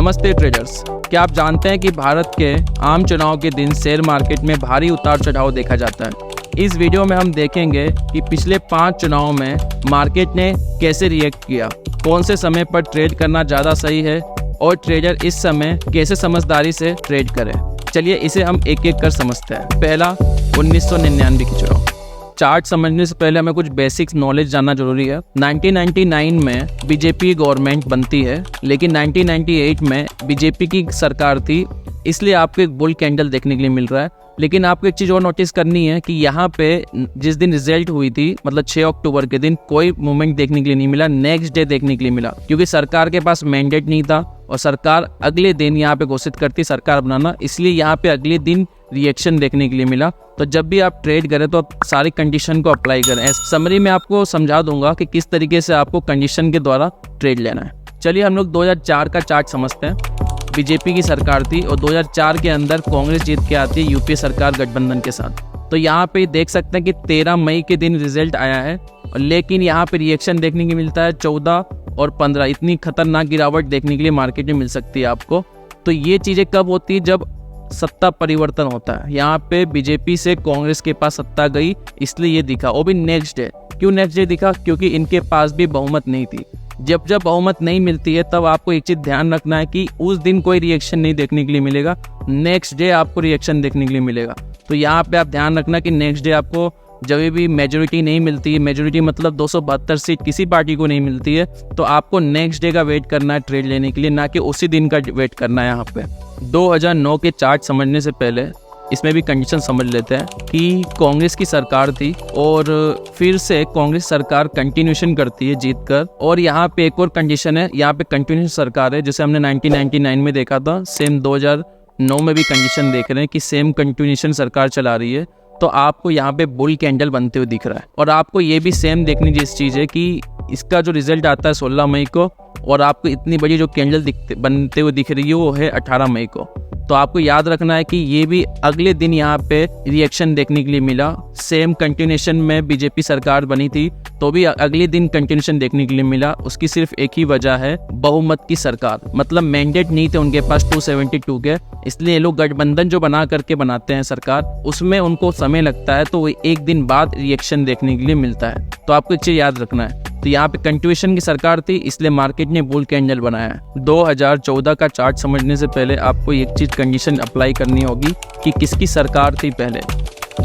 नमस्ते ट्रेडर्स। क्या आप जानते हैं कि भारत के आम चुनाव के दिन शेयर मार्केट में भारी उतार चढ़ाव देखा जाता है। इस वीडियो में हम देखेंगे कि पिछले 5 चुनावों में मार्केट ने कैसे रिएक्ट किया, कौन से समय पर ट्रेड करना ज़्यादा सही है और ट्रेडर इस समय कैसे समझदारी से ट्रेड करें। चलिए इसे हम एक एक कर समझते हैं। पहला, 1999 की चुनाव। चार्ट समझने से पहले हमें कुछ बेसिक्स नॉलेज जानना जरूरी है। 1999 में बीजेपी गवर्नमेंट बनती है, लेकिन 1998 में बीजेपी की सरकार थी, इसलिए आपको एक बुल कैंडल देखने के लिए मिल रहा है। लेकिन आपको एक चीज़ और नोटिस करनी है कि यहाँ पे जिस दिन रिजल्ट हुई थी, मतलब 6 अक्टूबर के दिन, कोई मूवमेंट देखने के लिए नहीं मिला, नेक्स्ट डे देखने के लिए मिला, क्योंकि सरकार के पास मैंडेट नहीं था और सरकार अगले दिन यहाँ पे घोषित करती सरकार बनाना, इसलिए यहाँ पे अगले दिन रिएक्शन देखने के लिए मिला। तो जब भी आप ट्रेड करें तो आप सारी कंडीशन को अप्लाई करें। समरी में आपको समझा दूंगा कि किस तरीके से आपको कंडीशन के द्वारा ट्रेड लेना है। चलिए हम लोग 2004 का चार्ट समझते हैं। बीजेपी की सरकार थी और 2004 के अंदर कांग्रेस जीत के आती है यूपीए सरकार गठबंधन के साथ। तो यहाँ पे देख सकते हैं कि 13 मई के दिन रिजल्ट आया है, लेकिन यहाँ पे रिएक्शन देखने को मिलता है 14 और 15। इतनी खतरनाक गिरावट देखने के लिए मार्केट में मिल सकती है आपको। तो ये चीज़ें कब होती है? जब सत्ता परिवर्तन होता है। यहाँ पे बीजेपी से कांग्रेस के पास सत्ता गई, इसलिए ये दिखा, वो भी नेक्स्ट डे। क्यों नेक्स्ट डे दिखा? क्योंकि इनके पास भी बहुमत नहीं थी। जब बहुमत नहीं मिलती है तब आपको एक चीज़ ध्यान रखना है कि उस दिन कोई रिएक्शन नहीं देखने के लिए मिलेगा, नेक्स्ट डे आपको रिएक्शन देखने के लिए मिलेगा। तो यहाँ पे आप ध्यान रखना कि नेक्स्ट डे आपको जब भी मेजोरिटी नहीं मिलती है, मेजोरिटी मतलब 272 सीट किसी पार्टी को नहीं मिलती है, तो आपको नेक्स्ट डे का वेट करना है ट्रेड लेने के लिए, ना कि उसी दिन का वेट करना है। यहाँ पे 2009 के चार्ट समझने से पहले इसमें भी कंडीशन समझ लेते हैं कि कांग्रेस की सरकार थी और फिर से कांग्रेस सरकार कंटिन्यूशन करती है जीत कर। और यहाँ पे एक और कंडीशन है, यहाँ पे कंटिन्यूशन सरकार है, जैसे हमने 1999 में देखा था, सेम 2009 में भी कंडीशन देख रहे हैं कि सेम कंटिन्यूशन सरकार चला रही है। तो आपको यहाँ पे बुल कैंडल बनते हुए दिख रहा है। और आपको ये भी सेम देखनी जिस चीज़ है कि इसका जो रिजल्ट आता है 16 मई को, और आपको इतनी बड़ी जो कैंडल बनते हुए दिख रही है वो है 18 मई को। तो आपको याद रखना है कि ये भी अगले दिन यहाँ पे रिएक्शन देखने के लिए मिला। सेम कंटिन्यूशन में बीजेपी सरकार बनी थी तो भी अगले दिन कंटिन्यूशन देखने के लिए मिला। उसकी सिर्फ एक ही वजह है, बहुमत की सरकार, मतलब मैंडेट नहीं थे उनके पास 272 के, इसलिए ये लोग गठबंधन जो बना करके बनाते हैं सरकार, उसमें उनको समय लगता है, तो एक दिन बाद रिएक्शन देखने के लिए मिलता है। तो आपको एक चीज़ याद रखना है। तो यहाँ पे कंटिन्यूशन की सरकार थी, इसलिए मार्केट ने बुल कैंडल बनाया है। 2014 का चार्ट समझने से पहले आपको एक चीज कंडीशन अप्लाई करनी होगी कि किसकी सरकार थी पहले।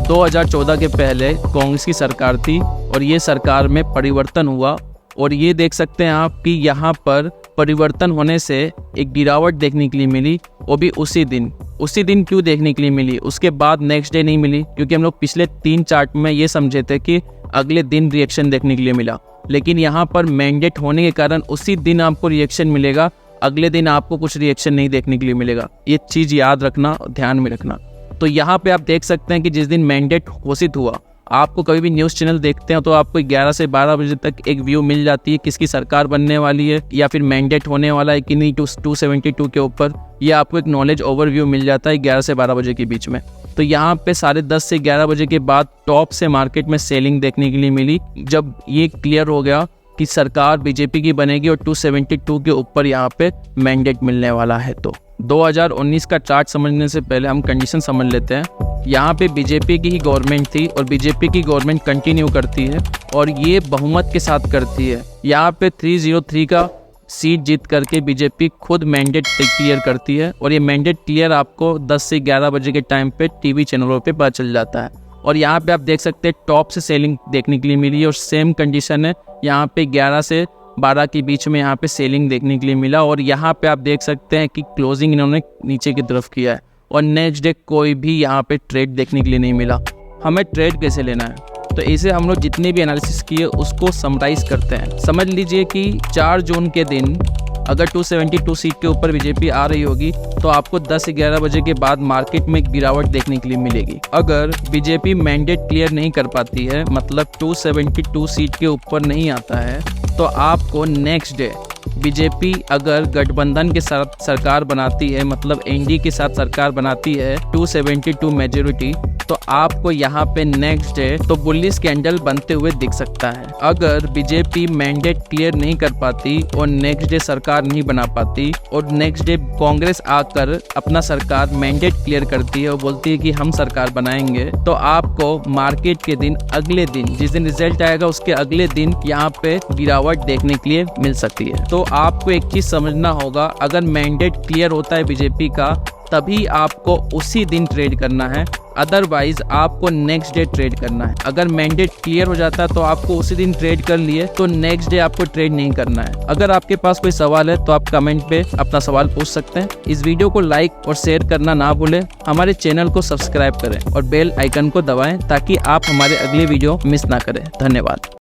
2014 के पहले कांग्रेस की सरकार थी और ये सरकार में परिवर्तन हुआ, और ये देख सकते हैं आप कि यहाँ पर परिवर्तन होने से एक गिरावट देखने के लिए मिली, वो भी उसी दिन। उसी दिन क्यों देखने के लिए मिली? उसके बाद नेक्स्ट डे नहीं मिली, क्योंकि हम लोग पिछले 3 चार्ट में ये समझे थे कि अगले दिन रिएक्शन देखने के लिए मिला, लेकिन यहाँ पर मैंडेट होने के कारण उसी दिन आपको रिएक्शन मिलेगा, अगले दिन आपको कुछ रिएक्शन नहीं देखने के लिए मिलेगा। ये चीज़ याद रखना, ध्यान में रखना। तो यहाँ पे आप देख सकते हैं कि जिस दिन मैंडेट घोषित हुआ, आपको कभी भी न्यूज़ चैनल देखते हैं तो आपको 11 से 12 बजे तक एक व्यू मिल जाती है किसकी सरकार बनने वाली है या फिर मैंडेट होने वाला है कि नहीं 272 के ऊपर। ये आपको एक नॉलेज ओवरव्यू मिल जाता है 11 से 12 बजे के बीच में। तो यहाँ पे 10:30 से 11 बजे के बाद टॉप से मार्केट में सेलिंग देखने के लिए मिली, जब ये क्लियर हो गया कि सरकार बीजेपी की बनेगी और 272 के ऊपर यहाँ पे मैंडेट मिलने वाला है। तो 2019 का चार्ट समझने से पहले हम कंडीशन समझ लेते हैं। यहाँ पे बीजेपी की ही गवर्नमेंट थी और बीजेपी की गवर्नमेंट कंटिन्यू करती है और ये बहुमत के साथ करती है। यहाँ पे 303 का सीट जीत करके बीजेपी खुद मैंडेट क्लियर करती है, और ये मैंडेट क्लियर आपको 10 से 11 बजे के टाइम पे टीवी चैनलों पे पता चल जाता है। और यहाँ पे आप देख सकते हैं टॉप से सेलिंग देखने के लिए मिली है, और सेम कंडीशन है यहाँ पे 11 से 12 के बीच में यहाँ पे सेलिंग देखने के लिए मिला। और यहाँ पे आप देख सकते हैं कि क्लोजिंग इन्होंने नीचे की तरफ किया है, और नेक्स्ट डे कोई भी यहाँ पे ट्रेड देखने के लिए नहीं मिला। हमें ट्रेड कैसे लेना है? तो इसे हम लोग जितने भी एनालिसिस किए उसको समराइज करते हैं। समझ लीजिए कि 4 जून के दिन अगर 272 सीट के ऊपर बीजेपी आ रही होगी तो आपको 10 से 11 बजे के बाद मार्केट में गिरावट देखने के लिए मिलेगी। अगर बीजेपी मैंडेट क्लियर नहीं कर पाती है, मतलब 272 सीट के ऊपर नहीं आता है, तो आपको नेक्स्ट डे बीजेपी अगर गठबंधन के साथ सरकार बनाती है, मतलब एनडीए के साथ सरकार बनाती है, 272 मेजोरिटी, तो आपको यहाँ पे नेक्स्ट डे तो बुलिश कैंडल बनते हुए दिख सकता है। अगर बीजेपी मैंडेट क्लियर नहीं कर पाती और नेक्स्ट डे सरकार नहीं बना पाती और नेक्स्ट डे कांग्रेस आकर अपना सरकार मैंडेट क्लियर करती है और बोलती है कि हम सरकार बनाएंगे, तो आपको मार्केट के दिन अगले दिन जिस दिन रिजल्ट आएगा उसके अगले दिन यहाँ पे गिरावट देखने के लिए मिल सकती है। तो आपको एक चीज समझना होगा, अगर मैंडेट क्लियर होता है बीजेपी का तभी आपको उसी दिन ट्रेड करना है, अदरवाइज आपको नेक्स्ट डे ट्रेड करना है। अगर मैंडेट क्लियर हो जाता है तो आपको उसी दिन ट्रेड कर लिए तो नेक्स्ट डे आपको ट्रेड नहीं करना है। अगर आपके पास कोई सवाल है तो आप कमेंट पे अपना सवाल पूछ सकते हैं। इस वीडियो को लाइक और शेयर करना ना भूलें, हमारे चैनल को सब्सक्राइब करें और बेल आइकन को दबाएं ताकि आप हमारे अगले वीडियो मिस ना करें। धन्यवाद।